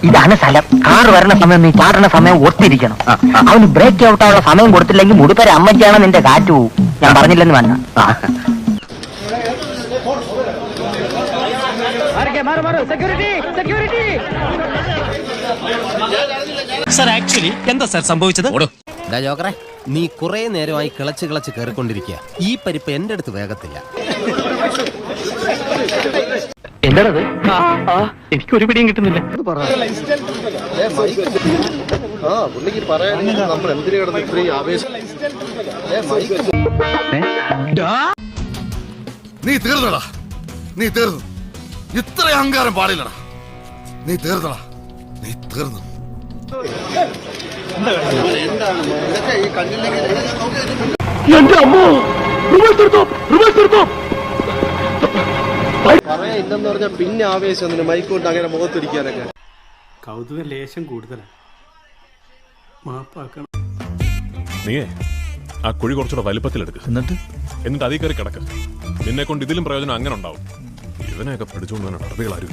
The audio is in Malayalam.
ഇതാണ് സ്ഥലം. കാർ വരണ സമയം നീ ചാടണ സമയം ഒത്തിരിക്കണം. അവന് ബ്രേക്ക് ഔട്ടാനുള്ള സമയം കൊടുത്തില്ലെങ്കിൽ മുടുപ്പര അമ്മച്ചാണ് നിന്റെ കാറ്റ് പോവും. ഞാൻ പറഞ്ഞില്ലെന്ന് വേണ്ട. സർ ആക്ച്വലി എന്താ സർ സംഭവിച്ചത്? ജോക്കറെ, നീ കുറെ നേരമായി കിളച്ച് കയറിക്കൊണ്ടിരിക്കുക. ഈ പരിപ്പ് എന്റെ അടുത്ത് വേഗത്തില്ല. എന്താണത്? എനിക്കൊരു പിടിയും കിട്ടുന്നില്ല. നീ തീർന്നടാ, നീ തീർന്നു. ഇത്ര അഹങ്കാരം പാടില്ലടാ. നീ തീർന്നടാ, നീ തീർന്നു. എന്റെ അമ്മോ, പറയാനില്ലെന്ന് പറഞ്ഞാൽ പിന്നെ ആവേശം മൈക്കോട്ട് അങ്ങനെ മുഖത്തിരിക്കാനൊക്കെ. കൗതുക ലേശം കൂടുതലാണ്. മാപ്പാക്കണം. നീയേ ആ കുഴി കുറച്ചുകൂടെ വലിപ്പത്തിലെടുക്ക്. എന്നിട്ട് അതിൽ കയറി കിടക്ക. നിന്നെ കൊണ്ട് ഇതിലും പ്രയോജനം അങ്ങനെ ഉണ്ടാവും. ഇവനെയൊക്കെ പഠിച്ചുകൊണ്ട് തന്നെ നടപടികളാരും.